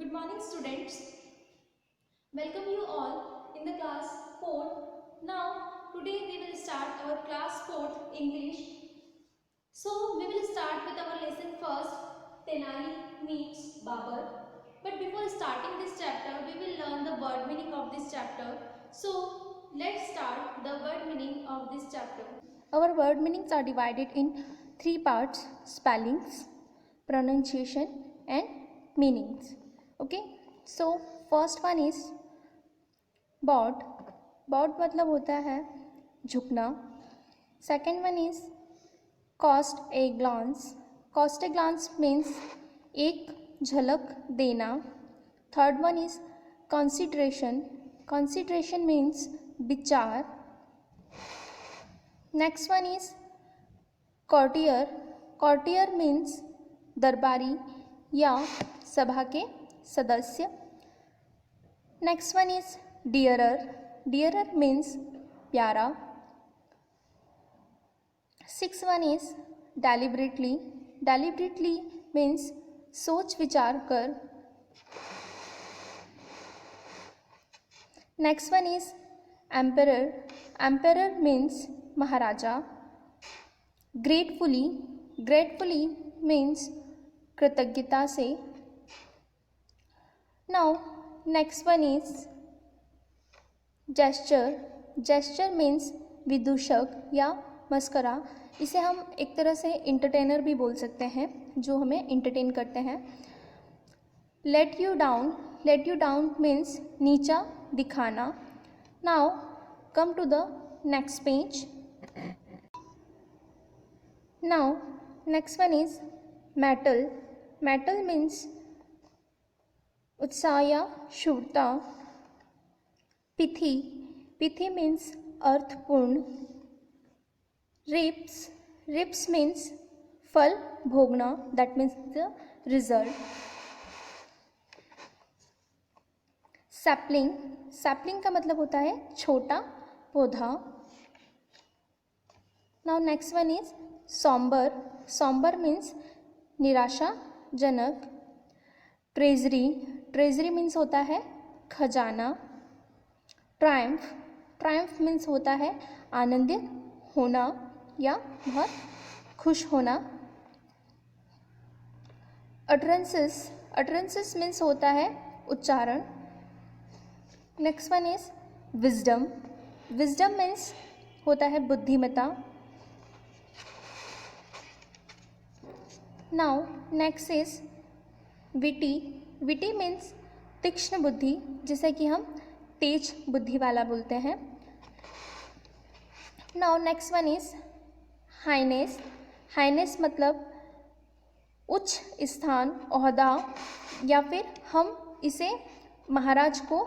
Good morning, students. Welcome you all in the class 4th. Now, today we will start our class 4th English. So, we will start with our lesson first, Tenali meets Babar. But before starting this chapter, we will learn the word meaning of this chapter. So, let's start the word meaning of this chapter. Our word meanings are divided in three parts: spellings, pronunciation and meanings. Okay, so first one is bowed. Bowed मतलब होता है झुकना. Second one is cast a glance. Cast a glance means एक झलक देना. Third one is consideration. Consideration means विचार. Next one is courtier. Courtier means दरबारी या सभा के सदस्य. Next one is dearer. Dearer means प्यारा. Sixth one is deliberately. Deliberately means सोच विचार कर. Next one is emperor. Emperor means Maharaja. Gratefully. Gratefully means कृतज्ञता से. Now next one is gesture. Gesture means विदूषक या मस्करा. इसे हम एक तरह से इंटरटेनर भी बोल सकते हैं, जो हमें इंटरटेन करते हैं. Let you down. Let you down means नीचा दिखाना. Now come to the next page. Now next one is metal. Metal means उत्साह या शूरता. पिथी. पिथी means अर्थपूर्ण. रिप्स. रिप्स means फल भोगना. That means the result. Sapling. Sapling का मतलब होता है छोटा पौधा. Now next one is somber. Somber means निराशाजनक. ट्रेजरी. ट्रेजरी मीन्स होता है खजाना. ट्रायम्फ. ट्रायम्फ मीन्स होता है आनंदित होना या बहुत खुश होना. अटरेंसेस. अटरेंसेस मीन्स होता है उच्चारण. Next one is wisdom. Wisdom means होता है बुद्धिमत्ता. Now next is witty. Witty means तीक्ष्ण बुद्धि, जिसे कि हम तेज बुद्धि वाला बोलते हैं. Now next one is highness. Highness मतलब उच्च स्थान, ओहदा, या फिर हम इसे महाराज को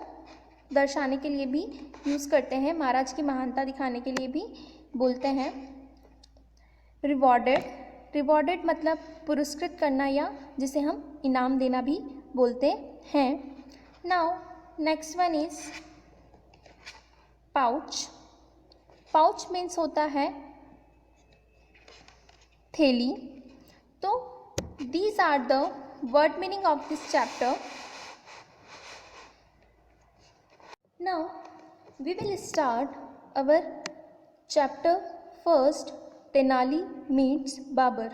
दर्शाने के लिए भी यूज़ करते हैं, महाराज की महानता दिखाने के लिए भी बोलते हैं. रिवॉर्डेड. रिवॉर्डेड मतलब पुरस्कृत करना या जिसे हम इनाम देना भी बोलते हैं. Now next one is pouch. Pouch means होता है थैली. तो these are the word meaning of this chapter. Now we will start our chapter first, Tenali meets Babar.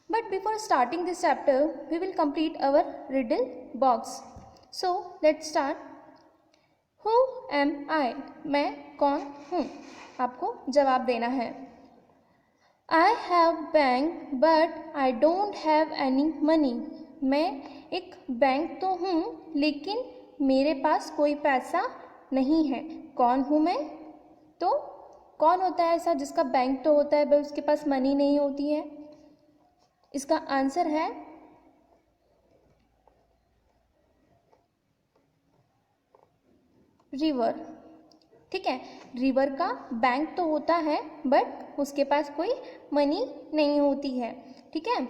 But before starting this chapter, we will complete our riddle box. So let's start. Who am I? मैं कौन हूँ? आपको जवाब देना है. I have bank but I don't have any money. मैं एक bank तो हूँ लेकिन मेरे पास कोई पैसा नहीं है. कौन हूँ मैं? तो कौन होता है ऐसा जिसका बैंक तो होता है पर उसके पास मनी नहीं होती है? इसका आंसर है रिवर. ठीक है, रिवर का बैंक तो होता है बट उसके पास कोई मनी नहीं होती है. ठीक है.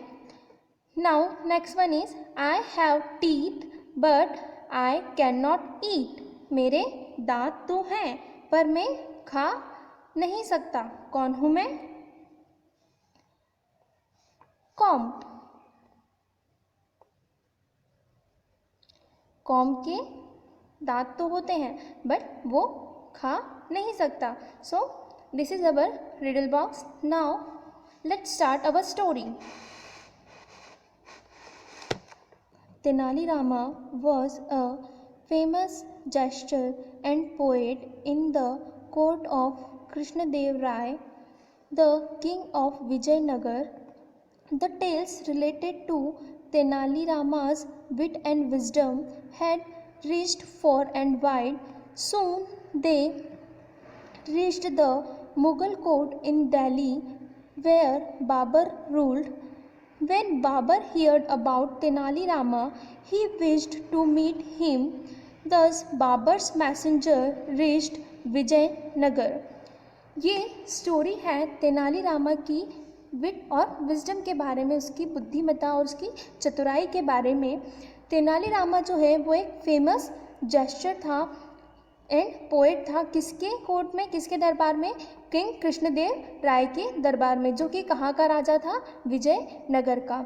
Now next one is I have teeth but I can not eat. मेरे दांत तो हैं पर मैं खा नहीं सकता. कौन हूँ मैं? कॉम्ब. कौम के दांत तो होते हैं बट वो खा नहीं सकता. So this is our riddle box. Now let's start our story. Tenali Rama was a famous jester and poet in the court of Krishnadev Rai, the king of Vijayanagar. The tales related to Tenali Rama's wit and wisdom had reached far and wide. Soon they reached the Mughal court in Delhi, where Babur ruled. When Babur heard about Tenali Rama, he wished to meet him. Thus Babur's messenger reached Vijayanagar. ये story है तेनाली रामा की विट और wisdom के बारे में, उसकी बुद्धिमत्ता और उसकी चतुराई के बारे में. तेनाली रामा जो है वो एक फेमस जेस्चर था एंड पोएट था. किसके कोर्ट में, किसके दरबार में? किंग कृष्णदेव राय के दरबार में, जो कि कहाँ का राजा था? विजयनगर का.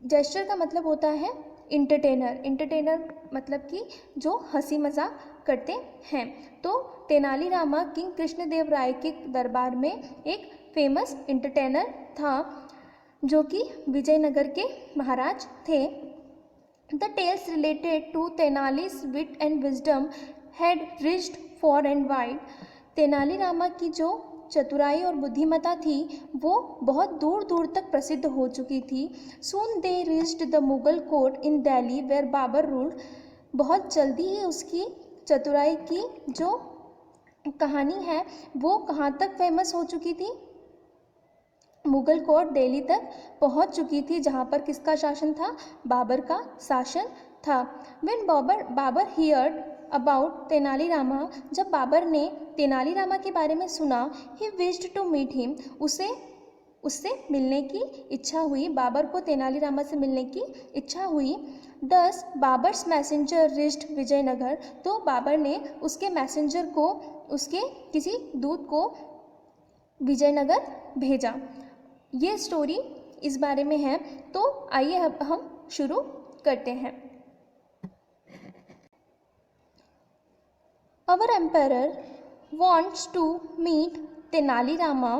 जेस्चर का मतलब होता है इंटरटेनर. इंटरटेनर मतलब कि जो हंसी मजाक करते हैं. तो तेनाली रामा किंग कृष्णदेव राय के दरबार में एक फेमस इंटरटेनर था, जो कि विजयनगर के महाराज थे. The tales related to Tenali's wit and wisdom had reached far and wide. Tenali Rama की जो चतुराई और बुद्धिमत्ता थी वो बहुत दूर दूर तक प्रसिद्ध हो चुकी थी. Soon they reached the Mughal court in Delhi where Babur ruled. बहुत जल्दी ही उसकी चतुराई की जो कहानी है वो कहाँ तक फेमस हो चुकी थी? मुगल कोर्ट दिल्ली तक पहुंच चुकी थी, जहां पर किसका शासन था? बाबर का शासन था. When Babar heard about Tenali Rama, जब बाबर ने तेनाली रामा के बारे में सुना, he wished to meet him, उससे मिलने की इच्छा हुई. बाबर को तेनाली रामा से मिलने की इच्छा हुई. Thus Babur's messenger reached Vijayanagar. तो बाबर ने उसके मैसेंजर को, उसके किसी दूत को विजयनगर भेजा. ये स्टोरी इस बारे में है. तो आइए अब हम शुरू करते हैं. Our emperor wants to meet Tenali Rama.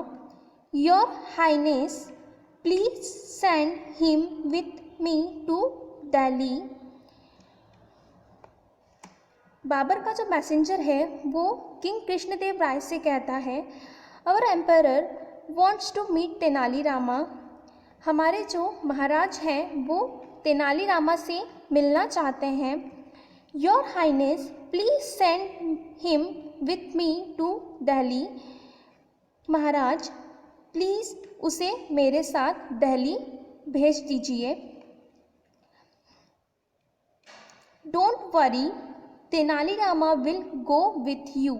Your Highness, please send him with me to Delhi. Babar का जो मैसेंजर है वो किंग कृष्णदेव राय से कहता है, Our emperor wants to meet Tenali Rama. हमारे जो महाराज हैं वो तेनाली रामा से मिलना चाहते हैं. Your Highness, please send him with me to Delhi. Maharaj please उसे मेरे साथ दिल्ली भेज दीजिए. Don't worry, Tenali Rama will go with you.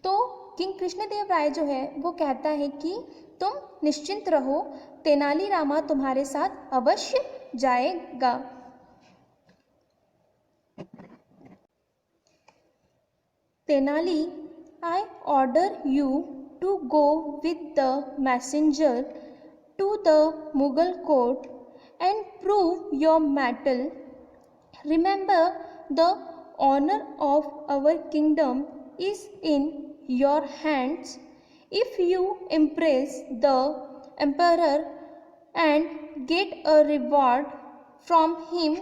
तो किंग कृष्णदेव राय जो है वो कहता है कि तुम निश्चिंत रहो, तेनाली रामा तुम्हारे साथ अवश्य जाएगा. Tenali, I order you to go with the messenger to the Mughal court and prove your mettle. Remember, the honor of our kingdom is in your hands. If you impress the emperor and get a reward from him,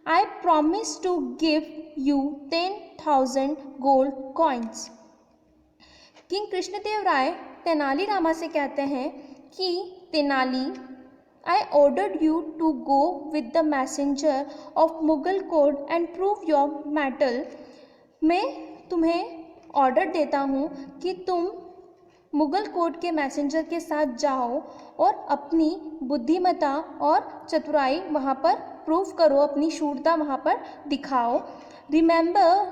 I promise to give you 10,000 gold coins. King Krishnadeva Raya Tenali Rama से कहते हैं कि Tenali, I ordered you to go with the messenger of Mughal court and prove your mettle. मैं तुम्हें order देता हूँ कि तुम मुगल कोर्ट के मैसेंजर के साथ जाओ और अपनी बुद्धिमत्ता और चतुराई वहाँ पर प्रूव करो, अपनी शूरता वहाँ पर दिखाओ. Remember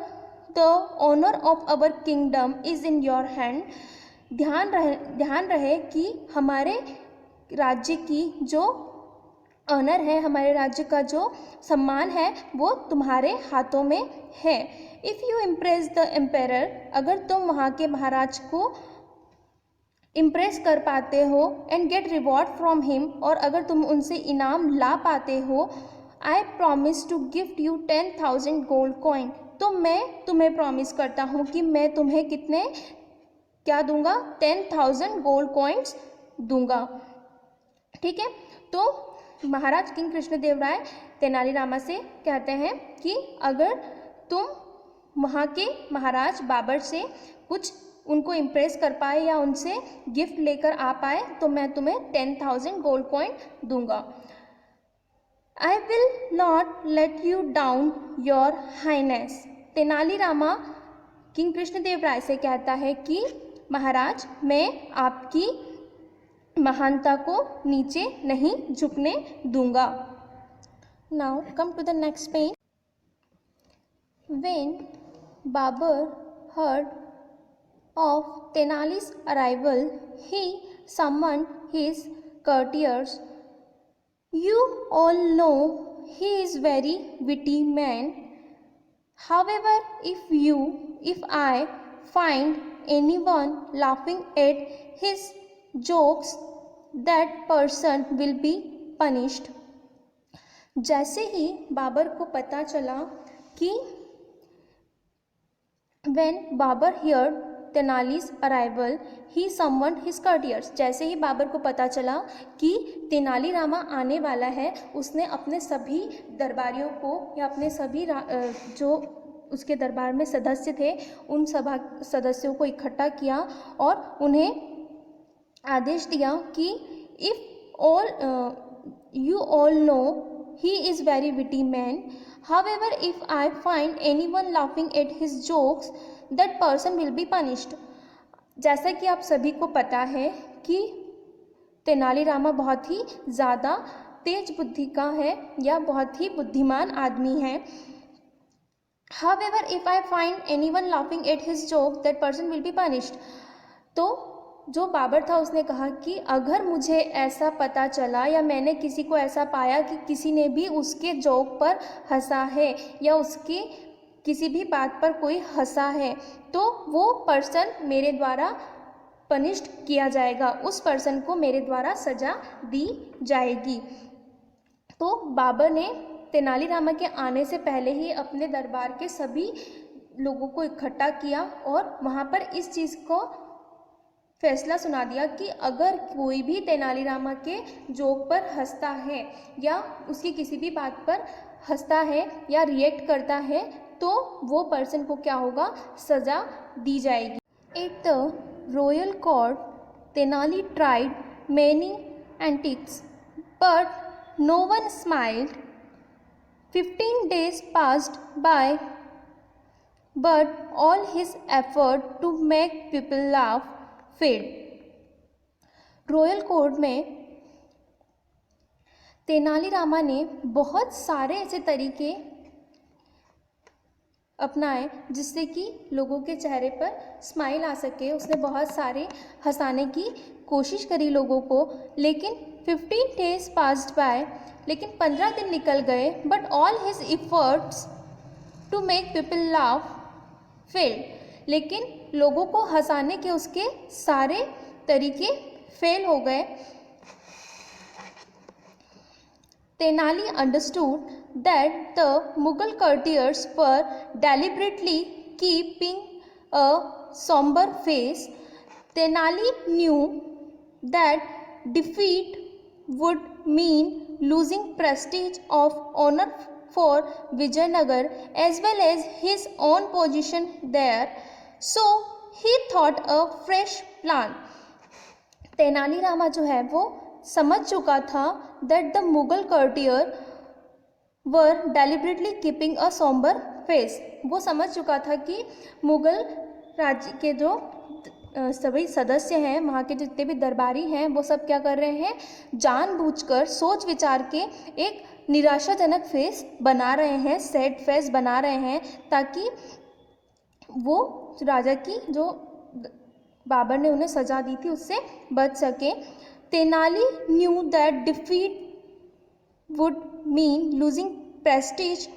the honour of our kingdom is in your hand. ध्यान रहे कि हमारे राज्य की जो ऑनर है, हमारे राज्य का जो सम्मान है वो तुम्हारे हाथों में है. If you impress the emperor, अगर तुम वहाँ के महाराज को इम्प्रेस कर पाते हो, and get reward from him, और अगर तुम उनसे इनाम ला पाते हो, I promise to gift you 10,000 gold coin, तो मैं तुम्हें प्रॉमिस करता हूँ कि मैं तुम्हें कितने क्या दूंगा, 10,000 गोल्ड कॉइन्स दूंगा। ठीक है, तो महाराज किंग कृष्णदेवराय तेनालीरामा से कहते हैं कि अगर तुम वहाँ के महाराज बाबर से कुछ उनको इम्प्रेस कर पाए या उनसे गिफ्ट लेकर आ पाए तो मैं तुम्हें 10,000 गोल्ड कॉइन दूंगा। I will not let you down your highness, Tenalirama king Krishnadevaraya से कहता है कि महाराज मैं आपकी महानता को नीचे नहीं झुकने दूंगा। Now come to the next page. When Babur heard of Tenali's arrival, he summoned his courtiers. You all know he is very witty man. However, if I find anyone laughing at his jokes, that person will be punished. जैसे ही बाबर को पता चला कि when Babar heard तेनाली's arrival, he summoned his courtiers. जैसे ही बाबर को पता चला कि तेनालीरामा आने वाला है, उसने अपने सभी दरबारियों को या अपने सभी जो उसके दरबार में सदस्य थे उन सभा सदस्यों को इकट्ठा किया और उन्हें आदेश दिया कि if all you all know he is very witty man, however if I find anyone laughing at his jokes, that person will be punished. जैसा कि आप सभी को पता है कि तेनालीरामा बहुत ही ज़्यादा तेज बुद्धि का है या बहुत ही बुद्धिमान आदमी है। However, if I find anyone laughing at his joke, that person will be punished. तो जो बाबर था उसने कहा कि अगर मुझे ऐसा पता चला या मैंने किसी को ऐसा पाया कि किसी ने भी उसके जोक पर हंसा है या उसकी किसी भी बात पर कोई हंसा है तो वो पर्सन मेरे द्वारा पनिश्ड किया जाएगा, उस पर्सन को मेरे द्वारा सज़ा दी जाएगी। तो बाबर ने तेनालीरामा के आने से पहले ही अपने दरबार के सभी लोगों को इकट्ठा किया और वहाँ पर इस चीज़ को फैसला सुना दिया कि अगर कोई भी तेनालीरामा के जोक पर हंसता है या उसकी किसी भी बात पर हंसता है या रिएक्ट करता है तो वो पर्सन को क्या होगा, सज़ा दी जाएगी। At the royal court Tenali tried many antics but no one smiled. 15 days passed by, but all his effort to make people laugh failed. Royal court में तेनालीरामा ने बहुत सारे ऐसे तरीके अपनाए जिससे कि लोगों के चेहरे पर स्माइल आ सके। उसने बहुत सारे हंसाने की कोशिश करी लोगों को, लेकिन 15 days passed by, लेकिन 15 दिन निकल गए। But all his efforts to make people laugh fail, लेकिन लोगों को हंसाने के उसके सारे तरीके फेल हो गए। Tenali understood that the Mughal courtiers were deliberately keeping a somber face. Tenali knew that defeat would mean losing prestige of honor for Vijayanagar as well as his own position there. So he thought a fresh plan. Tenali Rama जो है वो समझ चुका था that the Mughal courtier were deliberately keeping a somber face. वो समझ चुका था कि मुग़ल राज्य के जो सभी सदस्य हैं, वहाँ के जितने भी दरबारी हैं, वो सब क्या कर रहे हैं, जानबूझकर सोच विचार के एक निराशाजनक फेस बना रहे हैं, सैड फेस बना रहे हैं, ताकि वो राजा की जो बाबर ने उन्हें सजा दी थी उससे बच सके। Tenali knew that defeat would mean losing prestige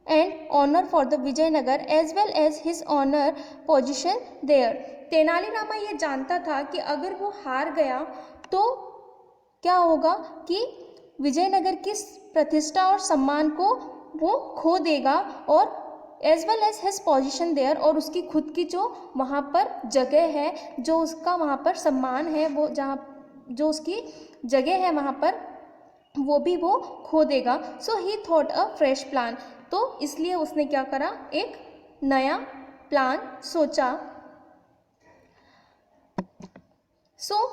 and honour for the Vijayanagar as well as his honour position there. Tenalirama ये जानता था कि अगर वो हार गया तो क्या होगा कि विजयनगर की प्रतिष्ठा और सम्मान को वो खो देगा और as well as his position there, और उसकी खुद की जो वहाँ पर जगह है, जो उसका वहाँ पर सम्मान है, वो जहाँ जो उसकी जगह है वहाँ पर, वो भी वो खो देगा। So he thought a fresh plan, तो इसलिए उसने क्या करा, एक नया प्लान सोचा। सो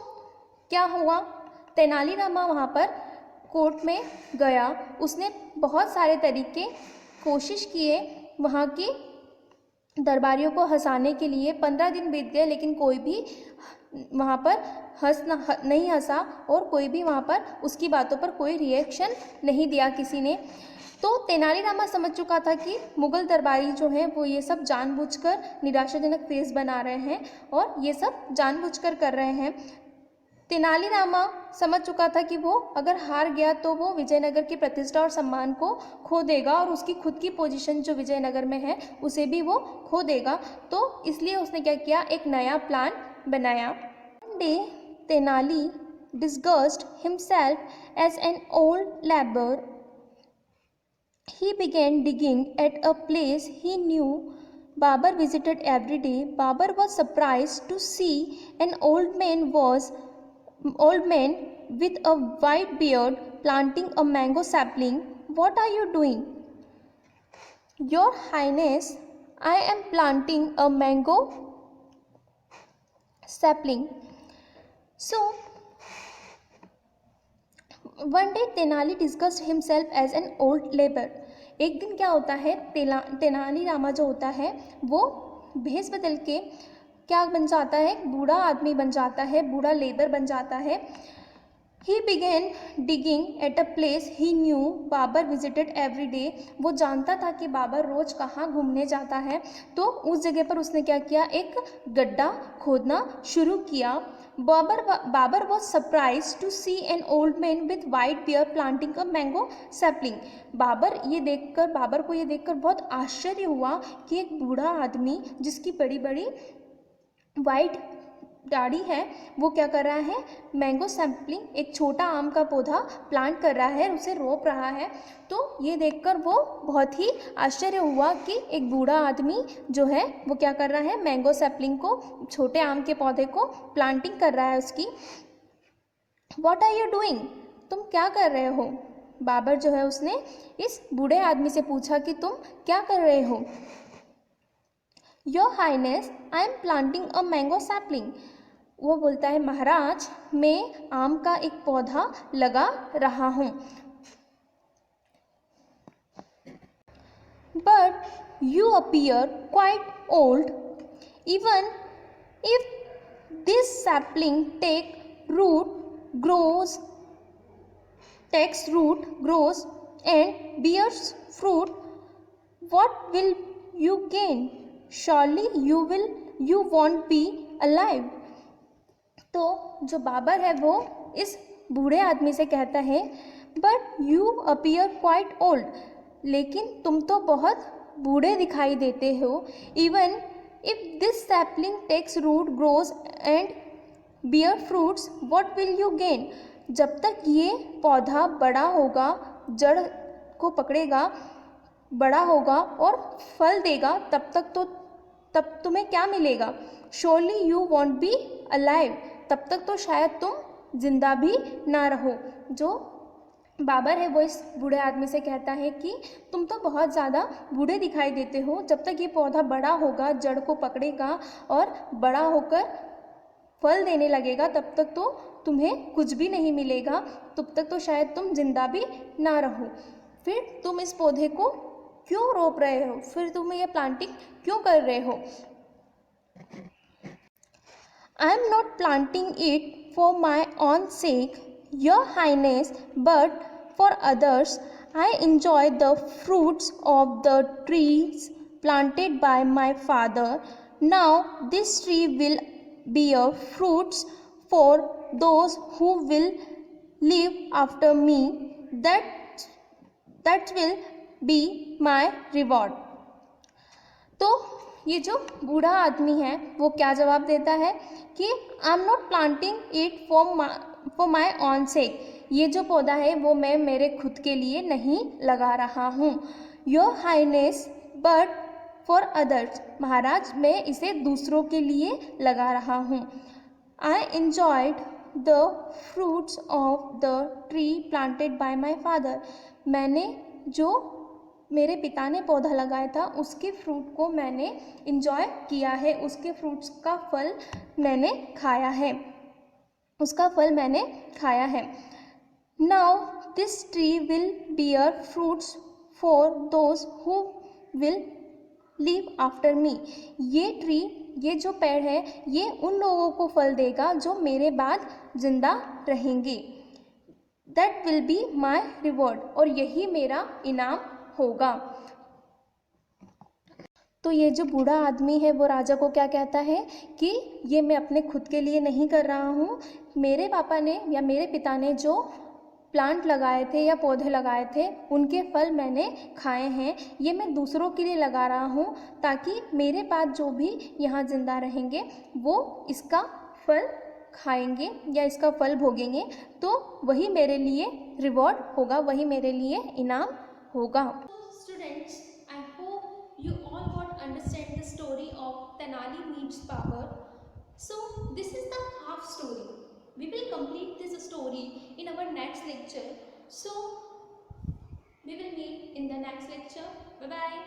क्या हुआ, तेनालीरामा वहाँ पर कोर्ट में गया, उसने बहुत सारे तरीके कोशिश किए वहाँ की दरबारियों को हंसाने के लिए। 15 दिन बीत गए लेकिन कोई भी वहाँ पर नहीं हंसा और कोई भी वहाँ पर उसकी बातों पर कोई रिएक्शन नहीं दिया किसी ने। तो तेनालीरामा समझ चुका था कि मुग़ल दरबारी जो हैं वो ये सब जानबूझकर निराशाजनक फेस बना रहे हैं और ये सब जानबूझकर कर रहे हैं। तेनालीरामा समझ चुका था कि वो अगर हार गया तो वो विजयनगर की प्रतिष्ठा और सम्मान को खो देगा और उसकी खुद की पोजीशन जो विजयनगर में है उसे भी वो खो देगा। तो इसलिए उसने क्या किया, एक नया प्लान बनाया। One day Tenali disguised himself as an old laborer. He began digging at a place he knew Babar visited every day. Babar was surprised to see an old man with a white beard planting a mango sapling. What are you doing? Your Highness, I am planting a mango sapling. So one day Tenali disguised himself as an old labour. एक दिन क्या होता है, तेनालीरामा जो होता है वो भेष बदल के क्या बन जाता है, बूढ़ा आदमी बन जाता है, बूढ़ा लेबर बन जाता है। He began digging at a place he knew Babur visited every day. वो जानता था कि बाबर रोज़ कहाँ घूमने जाता है, तो उस जगह पर उसने क्या किया, एक गड्ढा खोदना शुरू किया। Babur was surprise to see an old man with white beard planting a mango sapling. Babur को ये देखकर बहुत आश्चर्य हुआ कि एक बूढ़ा आदमी जिसकी बड़ी बड़ी वाइट दाढ़ी है वो क्या कर रहा है, मैंगो सैपलिंग, एक छोटा आम का पौधा प्लांट कर रहा है, उसे रोप रहा है। तो ये देखकर वो बहुत ही आश्चर्य हुआ कि एक बूढ़ा आदमी जो है वो क्या कर रहा है, मैंगो सैपलिंग को, छोटे आम के पौधे को प्लांटिंग कर रहा है उसकी। व्हाट आर यू डूइंग, तुम क्या कर रहे हो? बाबर जो है उसने इस बूढ़े आदमी से पूछा कि तुम क्या कर रहे हो? Your highness, I am planting a mango sapling. वो बोलता है, महाराज मैं आम का एक पौधा लगा रहा हूँ। But you appear quite old, even if this sapling takes root, grows and bears fruit, what will you gain? Surely you won't be alive. तो जो बाबर है वो इस बूढ़े आदमी से कहता है, but you appear quite old, लेकिन तुम तो बहुत बूढ़े दिखाई देते हो। Even if this sapling takes root, grows and bear fruits, what will you gain? जब तक ये पौधा बड़ा होगा, जड़ को पकड़ेगा, बड़ा होगा और फल देगा, तब तुम्हें क्या मिलेगा? Surely you want be alive, तब तक तो शायद तुम जिंदा भी ना रहो। जो बाबर है वो इस बूढ़े आदमी से कहता है कि तुम तो बहुत ज़्यादा बूढ़े दिखाई देते हो, जब तक ये पौधा बड़ा होगा, जड़ को पकड़ेगा और बड़ा होकर फल देने लगेगा, तब तक तो तुम्हें कुछ भी नहीं मिलेगा, तब तक तो शायद तुम जिंदा भी ना रहो। फिर तुम इस पौधे को क्यों रोप रहे हो? फिर तुम ये प्लांटिंग क्यों कर रहे हो? I am not planting it for my own sake, Your Highness, but for others. I enjoy the fruits of the trees planted by my father. Now this tree will bear fruits for those who will live after me. That will be my reward. तो ये जो बूढ़ा आदमी है वो क्या जवाब देता है कि I am not planting it for my own sake, ये जो पौधा है वो मैं मेरे खुद के लिए नहीं लगा रहा हूँ। Your highness but for others, महाराज मैं इसे दूसरों के लिए लगा रहा हूँ। I enjoyed the fruits of the tree planted by my father, मैंने जो मेरे पिता ने पौधा लगाया था उसके फ्रूट को मैंने इंजॉय किया है, उसके फ्रूट्स का फल मैंने खाया है, उसका फल मैंने खाया है। Now this tree will beer fruits for those who will live after me, ये ट्री, ये जो पेड़ है ये उन लोगों को फल देगा जो मेरे बाद जिंदा रहेंगे। That will be my reward, और यही मेरा इनाम होगा। तो ये जो बूढ़ा आदमी है वो राजा को क्या कहता है कि ये मैं अपने खुद के लिए नहीं कर रहा हूँ, मेरे पापा ने या मेरे पिता ने जो प्लांट लगाए थे या पौधे लगाए थे उनके फल मैंने खाए हैं, ये मैं दूसरों के लिए लगा रहा हूँ ताकि मेरे बाद जो भी यहाँ ज़िंदा रहेंगे वो इसका फल खाएंगे या इसका फल भोगेंगे, तो वही मेरे लिए रिवॉर्ड होगा, वही मेरे लिए इनाम होगा। Students, I hope you all got understand the story of Tenali meets Babar. So this is the half story. We will complete this story in our next lecture. So we will meet in the next lecture. Bye bye.